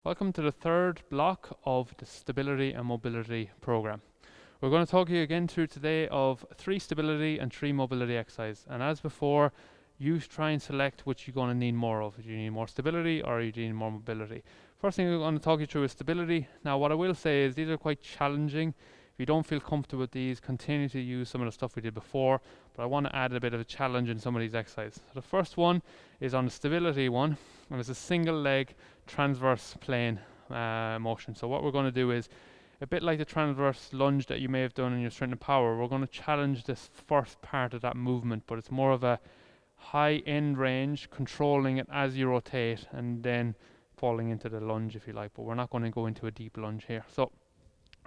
Welcome to the third block of the Stability and Mobility program. We're going to talk to you again through today of 3 stability and 3 mobility exercises. And as before, you try and select which you're going to need more of. Do you need more stability or you need more mobility? First thing we're going to talk you through is stability. Now what I will say is these are quite challenging. If you don't feel comfortable with these, continue to use some of the stuff we did before, but I want to add a bit of a challenge in some of these exercises. So the first one is on the stability one, and it's a single leg transverse plane motion. So what we're going to do is a bit like the transverse lunge that you may have done in your strength and power. We're going to challenge this first part of that movement, but it's more of a high end range, controlling it as you rotate and then falling into the lunge if you like, but we're not going to go into a deep lunge here. So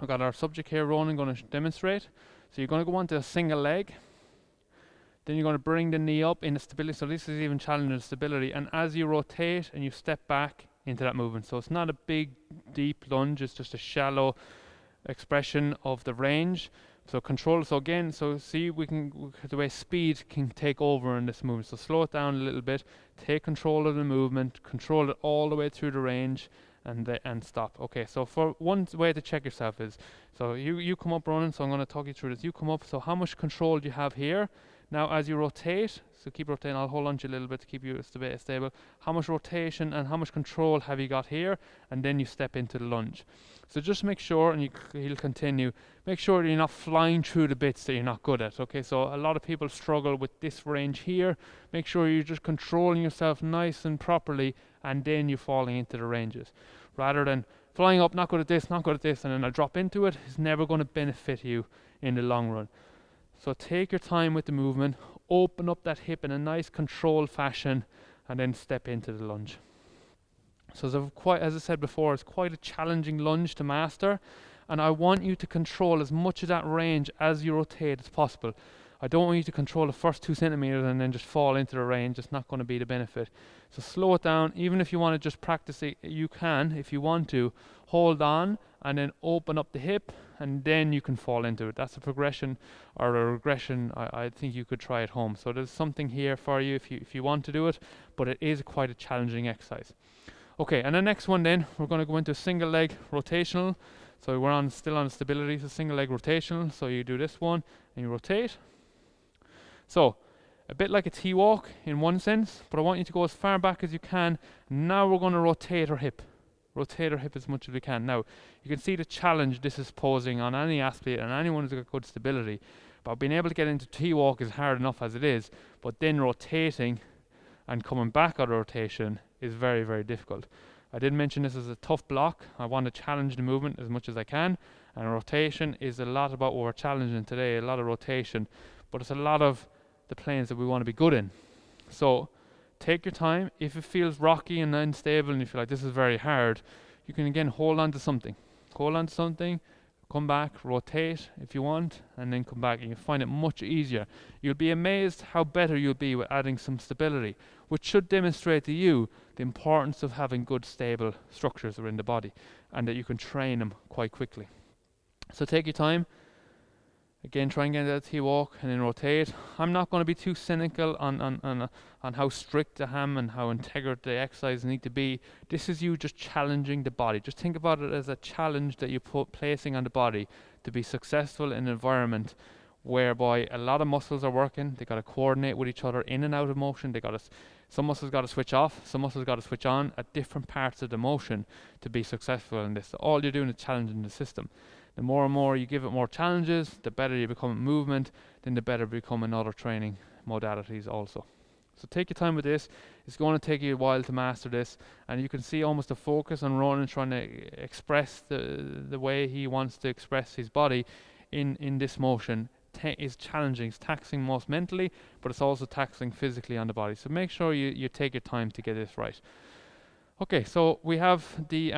we've got our subject here, Ronan, going to demonstrate. So you're going to go onto a single leg, then you're going to bring the knee up in the stability. So this is even challenging the stability, and as you rotate and you step back into that movement. So it's not a big deep lunge, it's just a shallow expression of the range. So control. So again, so see, the way speed can take over in this movement. So slow it down a little bit, take control of the movement, control it all the way through the range, and stop. Okay, so for one way to check yourself is, so you come up running, so I'm going to talk you through this. You come up, so how much control do you have here? Now as you rotate, so keep rotating, I'll hold on to you a little bit to keep you stable. How much rotation and how much control have you got here? And then you step into the lunge. So just make sure, and you'll continue, make sure that you're not flying through the bits that you're not good at. Okay, so a lot of people struggle with this range here. Make sure you're just controlling yourself nice and properly, and then you're falling into the ranges. Rather than flying up, not good at this, not good at this, and then I drop into it, it's never going to benefit you in the long run. So take your time with the movement, open up that hip in a nice controlled fashion, and then step into the lunge. So as I said before, it's quite a challenging lunge to master, and I want you to control as much of that range as you rotate as possible. I don't want you to control the first 2 centimeters and then just fall into the range. It's not going to be the benefit. So slow it down. Even if you want to just practice it, you can. If you want to, hold on and then open up the hip, and then you can fall into it. That's a progression or a regression I think you could try at home. So there's something here for you if you want to do it, but it is quite a challenging exercise. Okay, and the next one then, we're going to go into a single leg rotational. So we're still on stability, so single leg rotational. So you do this one and you rotate. So a bit like a T-walk in one sense, but I want you to go as far back as you can. Now we're going to rotate our hip. Rotate our hip as much as we can. Now, you can see the challenge this is posing on any athlete and anyone who's got good stability. But being able to get into T-walk is hard enough as it is, but then rotating and coming back out of rotation is very, very difficult. I did mention this as a tough block. I want to challenge the movement as much as I can, and rotation is a lot about what we're challenging today, a lot of rotation, but it's a lot of the planes that we want to be good in. So take your time. If it feels rocky and unstable and you feel like this is very hard, you can again hold on to something. Hold on to something, come back, rotate if you want, and then come back, and you'll find it much easier. You'll be amazed how better you'll be with adding some stability, which should demonstrate to you the importance of having good stable structures within the body, and that you can train them quite quickly. So take your time. Again, try and get into that T-walk and then rotate. I'm not going to be too cynical on how strict I am and how integral the exercises need to be. This is you just challenging the body. Just think about it as a challenge that you're placing on the body to be successful in an environment whereby a lot of muscles are working. They got to coordinate with each other in and out of motion. Some muscles got to switch off, some muscles got to switch on at different parts of the motion to be successful in this. So all you're doing is challenging the system. The more and more you give it more challenges, the better you become at movement, then the better become in other training modalities also. So take your time with this. It's going to take you a while to master this, and you can see almost the focus on Ronan trying to express the way he wants to express his body in this motion is challenging. It's taxing most mentally, but it's also taxing physically on the body. So make sure you take your time to get this right. Okay, so we have the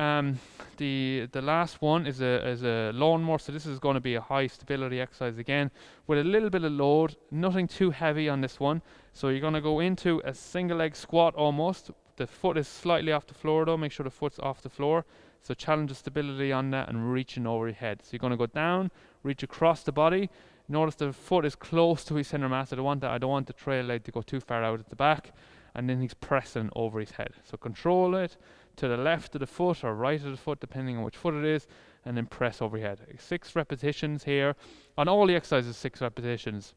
last one is a lawnmower. So this is going to be a high stability exercise again with a little bit of load, nothing too heavy on this one. So you're going to go into a single leg squat almost. The foot is slightly off the floor though. Make sure the foot's off the floor. So challenge the stability on that and reaching over your head. So you're going to go down, reach across the body. Notice the foot is close to his center mass. I don't want the trail leg to go too far out at the back. And then he's pressing over his head. So control it, to the left of the foot or right of the foot, depending on which foot it is, and then press overhead. 6 repetitions here. On all the exercises, 6 repetitions.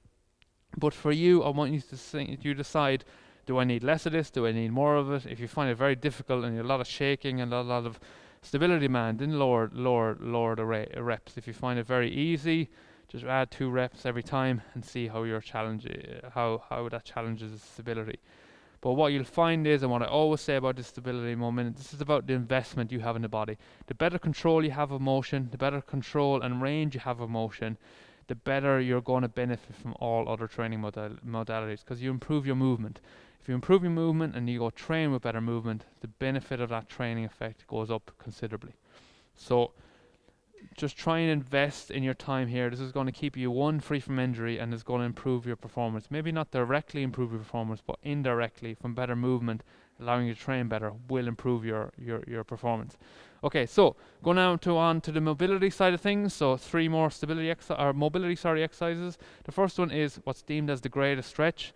But for you, I want you to decide, do I need less of this? Do I need more of it? If you find it very difficult and you have a lot of shaking and a lot of stability demand, then lower the reps. If you find it very easy, just add 2 reps every time and see how your challenge, how that challenges stability. But what you'll find is, and what I always say about this stability moment, this is about the investment you have in the body. The better control you have of motion, the better control and range you have of motion, the better you're going to benefit from all other training modalities, because you improve your movement. If you improve your movement and you go train with better movement, the benefit of that training effect goes up considerably. So just try and invest in your time here. This is going to keep you free from injury, and is going to improve your performance. Maybe not directly improve your performance, but indirectly from better movement, allowing you to train better, will improve your performance. Okay, so go now on to the mobility side of things. So 3 more mobility exercises. The first one is what's deemed as the greatest stretch.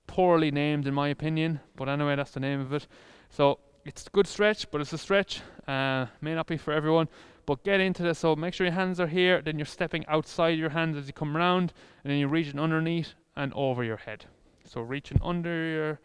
Poorly named in my opinion, but anyway, that's the name of it. So it's a good stretch, but it's a stretch. May not be for everyone, but get into this. So make sure your hands are here, then you're stepping outside your hands as you come around, and then you're reaching underneath and over your head. So reaching under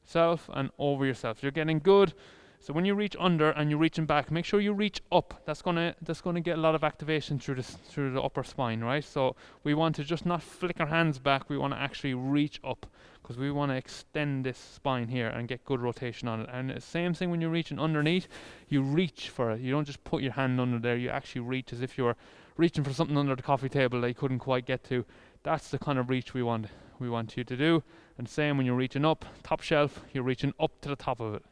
yourself and over yourself. You're getting good. So when you reach under and you're reaching back, make sure you reach up. That's gonna get a lot of activation through the upper spine, right? So we want to just not flick our hands back. We want to actually reach up, because we want to extend this spine here and get good rotation on it. And the same thing when you're reaching underneath, you reach for it. You don't just put your hand under there. You actually reach as if you're reaching for something under the coffee table that you couldn't quite get to. That's the kind of reach we want you to do. And same when you're reaching up, top shelf, you're reaching up to the top of it.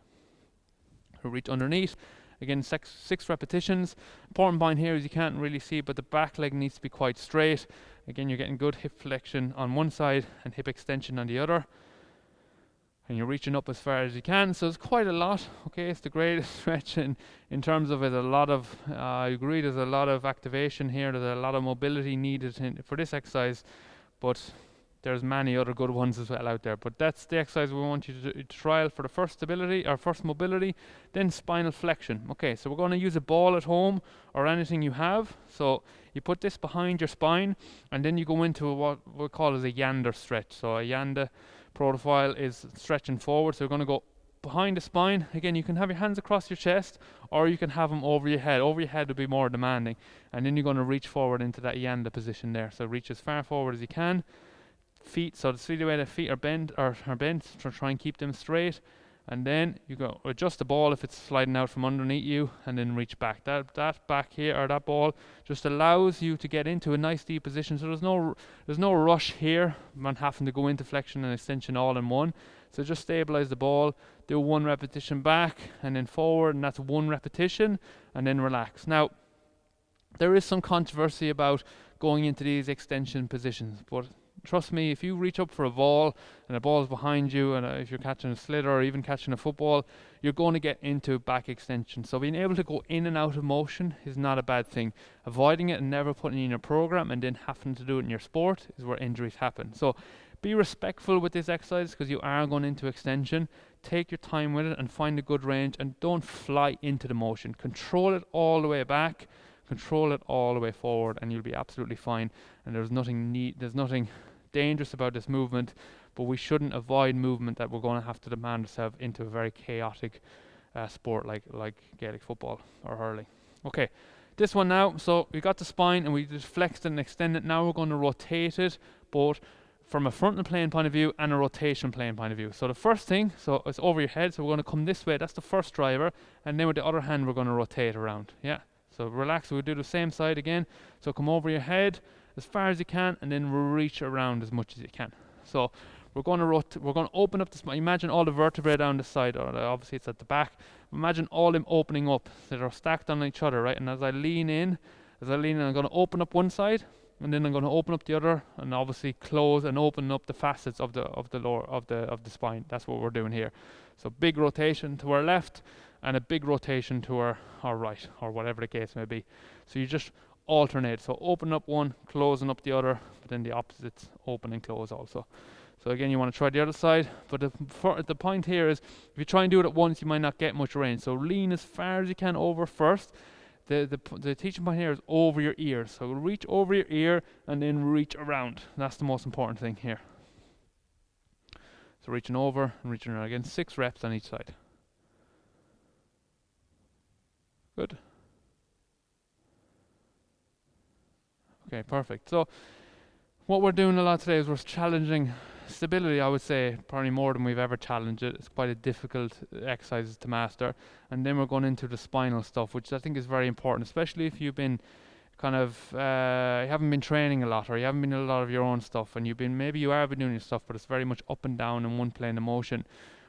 Reach underneath. Again, 6 repetitions. Important point here is you can't really see, but the back leg needs to be quite straight. Again, you're getting good hip flexion on one side and hip extension on the other, and you're reaching up as far as you can. So it's quite a lot. Okay, it's the greatest stretch in terms of it. A lot of I agree, there's a lot of activation here, there's a lot of mobility needed for this exercise, but there's many other good ones as well out there. But that's the exercise we want you to trial for the first stability or first mobility. Then spinal flexion. Okay, so we're going to use a ball at home or anything you have. So you put this behind your spine, and then you go into what we call as a yander stretch. So a yander profile is stretching forward. So we're going to go behind the spine. Again, you can have your hands across your chest, or you can have them over your head. Over your head would be more demanding, and then you're going to reach forward into that yander position there. So reach as far forward as you can. Feet, so to see the way the feet are bent to try and keep them straight, and then you go adjust the ball if it's sliding out from underneath you, and then reach back. That back here, or that ball, just allows you to get into a nice deep position. So there's no rush here on having to go into flexion and extension all in one. So just stabilize the ball, do 1 repetition back and then forward, and that's 1 repetition, and then relax. Now there is some controversy about going into these extension positions, but trust me, if you reach up for a ball and the ball is behind you, and if you're catching a sliotar or even catching a football, you're going to get into back extension. So being able to go in and out of motion is not a bad thing. Avoiding it and never putting it in your program and then having to do it in your sport is where injuries happen. So be respectful with this exercise, because you are going into extension. Take your time with it and find a good range, and don't fly into the motion. Control it all the way back, control it all the way forward, and you'll be absolutely fine. And there's nothing dangerous about this movement, but we shouldn't avoid movement that we're going to have to demand ourselves into a very chaotic sport like Gaelic football or hurling. Okay, this one now. So we got the spine and we just flexed it and extended it. Now we're going to rotate it, both from a frontal plane point of view and a rotation plane point of view. So the first thing, so it's over your head, so we're going to come this way. That's the first driver, and then with the other hand we're going to rotate around. Yeah, so relax. We'll do the same side again. So come over your head as far as you can, and then reach around as much as you can. So we're going to open up the spine. Imagine all the vertebrae down the side, or obviously it's at the back. Imagine all them opening up, that are stacked on each other, right? And as I lean in, I'm going to open up one side, and then I'm going to open up the other, and obviously close and open up the facets of the spine. That's what we're doing here. So big rotation to our left, and a big rotation to our right, or whatever the case may be. So you just alternate. So open up one, closing up the other, but then the opposites open and close also. So again, you want to try the other side, but the point here is, if you try and do it at once, you might not get much range. So lean as far as you can over first. The teaching point here is over your ear. So reach over your ear and then reach around. That's the most important thing here. So reaching over and reaching around. Again, 6 reps on each side. Good. Okay, perfect. So what we're doing a lot today is we're challenging stability, I would say, probably more than we've ever challenged it. It's quite a difficult exercise to master. And then we're going into the spinal stuff, which I think is very important, especially if you've been kind of, you haven't been training a lot, or you haven't been doing a lot of your own stuff, and maybe you have been doing your stuff, but it's very much up and down in one plane of motion.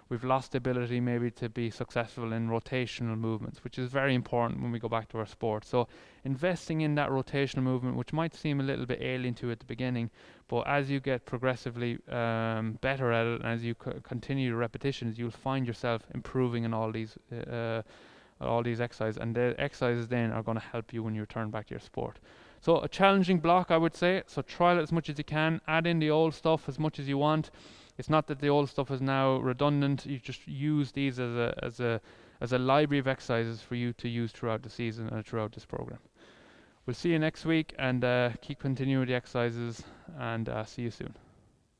We've lost the ability maybe to be successful in rotational movements, which is very important when we go back to our sport. So investing in that rotational movement, which might seem a little bit alien to you at the beginning, but as you get progressively better at it, and as you continue the repetitions, you'll find yourself improving in all these exercises, and the exercises then are going to help you when you return back to your sport. So a challenging block, I would say. So trial it as much as you can, add in the old stuff as much as you want. It's not that the old stuff is now redundant. You just use these as a library of exercises for you to use throughout the season and throughout this program. We'll see you next week, and keep continuing with the exercises, and see you soon.